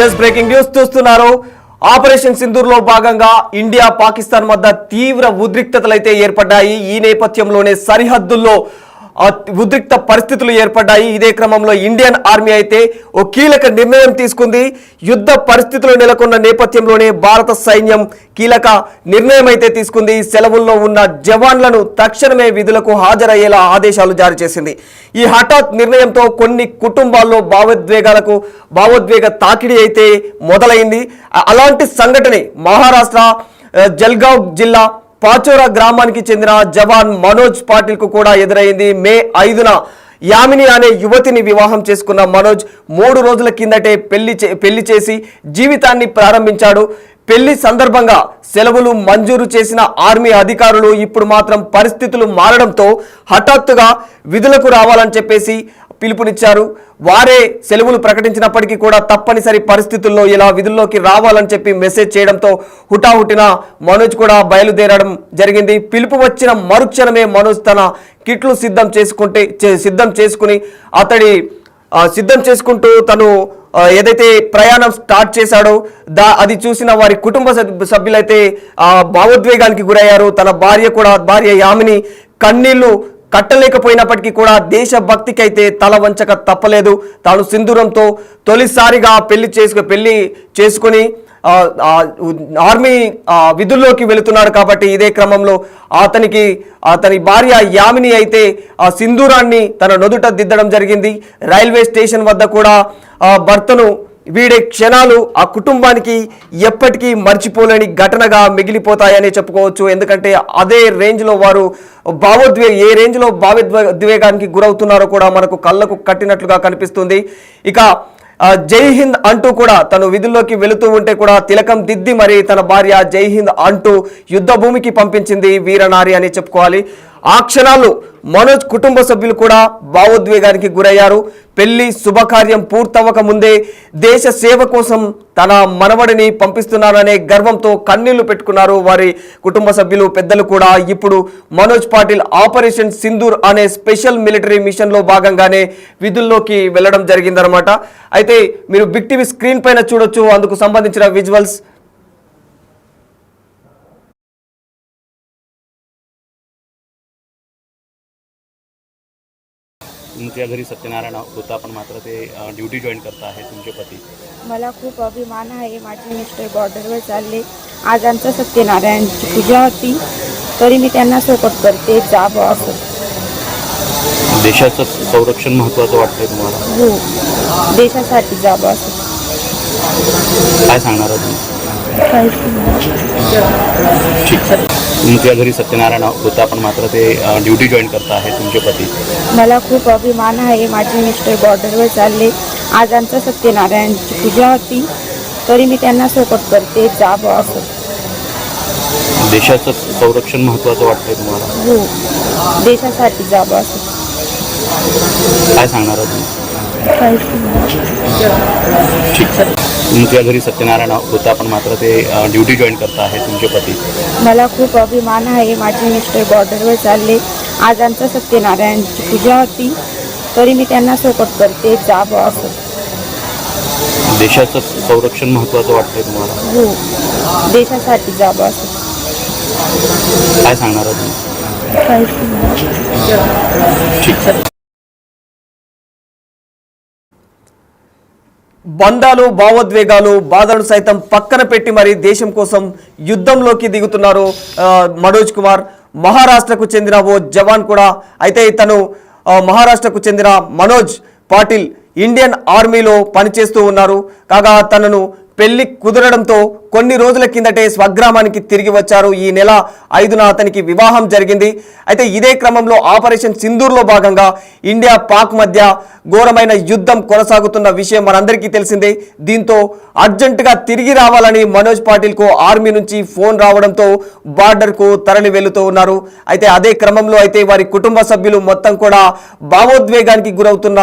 Yes breaking news చూస్తున్నారు. Operation Sindoor లో భాగంగా ఇండియా పాకిస్తాన్ మధ్య తీవ్ర ఉద్రిక్తతలైతే ఏర్పడ్డాయి. ఈ నేపథ్యంలోనే సరిహద్దుల్లో ఉద్రిక్త పరిస్థితులు ఏర్పడ్డాయి. ఇదే క్రమంలో ఇండియన్ ఆర్మీ అయితే ఓ కీలక నిర్ణయం తీసుకుంది. యుద్ధ పరిస్థితులు నెలకొన్న నేపథ్యంలోనే భారత సైన్యం కీలక నిర్ణయం అయితే తీసుకుంది. సెలవుల్లో ఉన్న జవాన్లను తక్షణమే విధులకు హాజరయ్యేలా ఆదేశాలు జారీ చేసింది. ఈ హఠాత్ నిర్ణయంతో కొన్ని కుటుంబాల్లో భావోద్వేగ తాకిడి అయితే మొదలైంది. అలాంటి సంఘటనే మహారాష్ట్ర జల్గావ్ జిల్లా పాచోరా గ్రామానికి చెందిన జవాన్ మనోజ్ పాటిల్ కు కూడా ఎదురైంది. మే 5న యామిని అనే యువతిని వివాహం చేసుకున్న మనోజ్ 3 రోజుల కిందటే పెళ్లి చేసి జీవితాన్ని ప్రారంభించాడు. పెళ్లి సందర్భంగా సెలవులు మంజూరు చేసిన ఆర్మీ అధికారులు ఇప్పుడు మాత్రం పరిస్థితులు మారడంతో హఠాత్తుగా విధులకు రావాలని చెప్పేసి పిలుపునిచ్చారు. వారే సెలవులు ప్రకటించినప్పటికీ కూడా తప్పనిసరి పరిస్థితుల్లో ఇలా విధుల్లోకి రావాలని చెప్పి మెసేజ్ చేయడంతో హుటాహుటిన మనోజ్ కూడా బయలుదేరడం జరిగింది. పిలుపు వచ్చిన మరుక్షణమే మనోజ్ తన కిట్లు సిద్ధం చేసుకుంటూ తను ఏదైతే ప్రయాణం స్టార్ట్ చేశాడో అది చూసిన వారి కుటుంబ సభ్యులైతే భావోద్వేగానికి గురయ్యారు. తన భార్య యామిని కన్నీళ్లు కట్టలేకపోయినప్పటికీ కూడా దేశభక్తికి అయితే తల వంచక తప్పలేదు. తాను సింధూరంతో తొలిసారిగా పెళ్లి చేసుకుని ఆర్మీ విధుల్లోకి వెళుతున్నాడు కాబట్టి ఇదే క్రమంలో అతని భార్య యామిని అయితే ఆ సింధూరాన్ని తన నొదుట దిద్దడం జరిగింది. రైల్వే స్టేషన్ వద్ద కూడా భర్తను వీడే క్షణాలు ఆ కుటుంబానికి ఎప్పటికీ మర్చిపోలేని ఘటనగా మిగిలిపోతాయని చెప్పుకోవచ్చు. ఎందుకంటే అదే రేంజ్లో వారు ఏ రేంజ్లో భావోద్వేగానికి గురవుతున్నారో కూడా మనకు కళ్ళకు కట్టినట్లుగా కనిపిస్తుంది. ఇక జై హింద్ అంటూ కూడా తను విధుల్లోకి వెళుతూ ఉంటే కూడా తిలకం దిద్ది మరి తన భార్య జై హింద్ అంటూ యుద్ధ భూమికి పంపించింది వీరనారి అని చెప్పుకోవాలి. ఆ క్షణాలు మనోజ్ కుటుంబ సభ్యులు కూడా భావోద్వేగానికి గురయ్యారు. పెళ్లి శుభకార్యం పూర్తవక ముందే దేశ సేవ కోసం తన మనవడిని పంపిస్తున్నాననే గర్వంతో కన్నీళ్లు పెట్టుకున్నారు వారి కుటుంబ సభ్యులు, పెద్దలు కూడా. ఇప్పుడు మనోజ్ పాటిల్ ఆపరేషన్ సింధూర్ అనే స్పెషల్ మిలిటరీ మిషన్లో భాగంగానే విధుల్లోకి వెళ్ళడం జరిగిందనమాట. అయితే మీరు బిగ్ టీవీ స్క్రీన్ పైన చూడొచ్చు అందుకు సంబంధించిన విజువల్స్. तुमच्या घरी सत्यनारायण होता पण मात्र ते ड्युटी जॉईन करता आहे तुमचे पती. मला खूप अभिमान आहे. माझे मिस्टर बॉर्डरवर चालले. आज आमचं सत्यनारायणची पूजा होती तरी मी त्यांना सपोर्ट करते. जावं असं. देशाचं संरक्षण महत्त्वाचं वाटतंय तुम्हाला? हो, देशासाठी जावं असं. काय सांगणार तुम्ही? काहीच नाही. ठीक आहे. तुमच्या घरी सत्यनारायण होता पण मात्र ते ड्युटी जॉईन करता आहे तुमचे पती. मला खूप अभिमान आहे. माझे मिस्टर बॉर्डरवर चालले. आज आमचं सत्यनारायणची पूजा होती तरी मी त्यांना सपोर्ट करते. जावं असं. देशाचं संरक्षण महत्त्वाचं वाटतंय तुम्हाला? हो, देशासाठी जावं असं. काय सांगणार तुम्ही? काहीच नाही. ठीक आहे. तुमच्या घरी सत्यनारायण होता पण मात्र ते ड्युटी जॉईन करता आहे तुमचे पती. मला खूप अभिमान आहे. माझे मिस्टर बॉर्डरवर चालले. आज आमचं सत्यनारायणची पूजा होती तरी मी त्यांना सपोर्ट करते. जावं असं. देशाचं संरक्षण महत्त्वाचं वाटतंय तुम्हाला? हो, देशासाठी जावं असं. काय सांगणार तुम्ही? काहीच नाही. ठीक आहे. బంధాలు భావోద్వేగాలు బాధను సైతం పక్కన పెట్టి మరి దేశం కోసం యుద్ధంలోకి దిగుతున్నారు మనోజ్ కుమార్. మహారాష్ట్రకు చెందిన ఓ జవాన్ కూడా. అయితే తను మహారాష్ట్రకు చెందిన మనోజ్ పాటిల్ ఇండియన్ ఆర్మీలో పనిచేస్తూ ఉన్నారు. కాగా తనను పెళ్లి కుదరడంతో కొన్ని రోజుల కిందటే స్వగ్రామానికి తిరిగి వచ్చారు. ఈ నెల 5న అతనికి వివాహం జరిగింది. అయితే ఇదే క్రమంలో ఆపరేషన్ సింధూర్లో భాగంగా ఇండియా పాక్ మధ్య ఘోరమైన యుద్ధం కొనసాగుతున్న విషయం మనందరికీ తెలిసిందే. దీంతో అర్జెంటుగా తిరిగి రావాలని మనోజ్ పాటిల్కు ఆర్మీ నుంచి ఫోన్ రావడంతో బార్డర్కు తరలి వెళుతూ ఉన్నారు. అయితే అదే క్రమంలో అయితే వారి కుటుంబ సభ్యులు మొత్తం కూడా భావోద్వేగానికి గురవుతున్న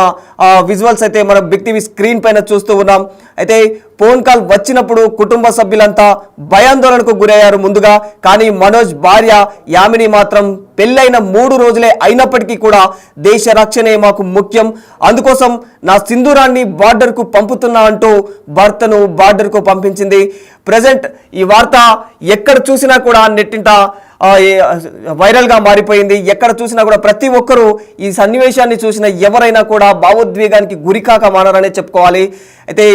విజువల్స్ అయితే మనం బిగ్ టీవీ స్క్రీన్ పైన చూస్తూ ఉన్నాం. అయితే ఫోన్ కాల్ వచ్చినప్పుడు కుటుంబ సభ్యుల వీళ్ళంతా భయాందోళనకు గురయ్యారు ముందుగా. కానీ మనోజ్ భార్య యామిని మాత్రం పెళ్ళైన 3 రోజులే అయినప్పటికీ కూడా దేశ రక్షణే మాకు ముఖ్యం, అందుకోసం నా సింధూరాన్ని బార్డర్కు పంపుతున్నా అంటూ భర్తను బార్డర్కు పంపించింది. ప్రజెంట్ ఈ వార్త ఎక్కడ చూసినా కూడా నెట్టింట వైరల్గా మారిపోయింది. ఎక్కడ చూసినా కూడా ప్రతి ఒక్కరూ ఈ సన్నివేశాన్ని చూసిన ఎవరైనా కూడా భావోద్వేగానికి గురికాక మానరనే చెప్పుకోవాలి. అయితే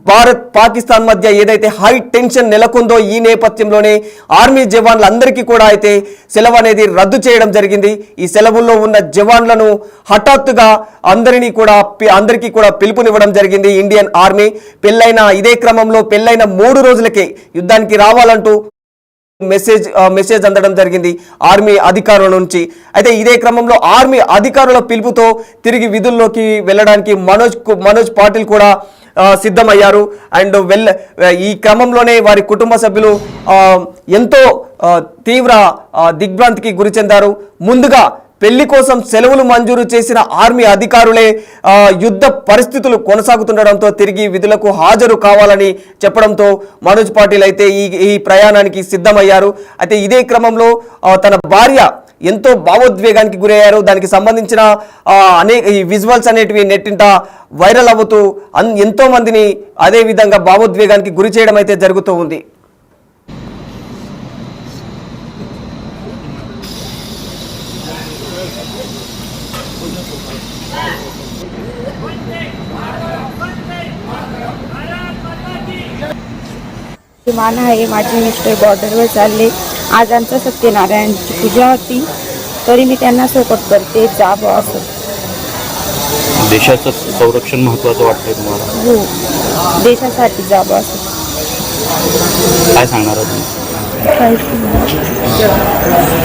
భారత్ పాకిస్తాన్ మధ్య ఏదైతే హై టెన్షన్ నెలకొందో ఈ నేపథ్యంలోనే ఆర్మీ జవాన్లందరికీ కూడా అయితే సెలవు అనేది రద్దు చేయడం జరిగింది. ఈ సెలవుల్లో ఉన్న జవాన్లను హఠాత్తుగా అందరికీ కూడా పిలుపునివ్వడం జరిగింది ఇండియన్ ఆర్మీ. ఇదే క్రమంలో పెళ్ళైన 3 రోజులకే యుద్ధానికి రావాలంటూ మెసేజ్ అందడం జరిగింది ఆర్మీ అధికారుల నుంచి. అయితే ఇదే క్రమంలో ఆర్మీ అధికారుల పిలుపుతో తిరిగి విధుల్లోకి వెళ్ళడానికి మనోజ్ పాటిల్ కూడా సిద్ధమయ్యారు. అండ్ ఈ క్రమంలోనే వారి కుటుంబ సభ్యులు ఎంతో తీవ్ర దిగ్భ్రాంతికి గురి చెందారు. ముందుగా పెళ్లి కోసం సెలవులు మంజూరు చేసిన ఆర్మీ అధికారులే యుద్ధ పరిస్థితులు కొనసాగుతుండడంతో తిరిగి విధులకు హాజరు కావాలని చెప్పడంతో మనోజ్ పాటిల్ అయితే ఈ ప్రయాణానికి సిద్ధమయ్యారు. అయితే ఇదే క్రమంలో తన భార్య ఎంతో భావోద్వేగానికి గురయ్యారు. దానికి సంబంధించిన ఈ విజువల్స్ అనేటివి నెట్టింట వైరల్ అవుతూ ఎంతో మందిని అదే విధంగా భావోద్వేగానికి గురి చేయడం అయితే జరుగుతూ ఉంది. विमान आहे, माझे मिस्टर बॉर्डरवर चालले. आज आमचं सत्यनारायणची पूजा होती, तरी मी त्यांना सपोर्ट करते, जावं असं. देशाचं संरक्षण महत्त्वाचं वाटतंय तुम्हाला? हो, देशासाठी जावं असं. काय सांगणार आहात तुम्ही? काहीच नाही.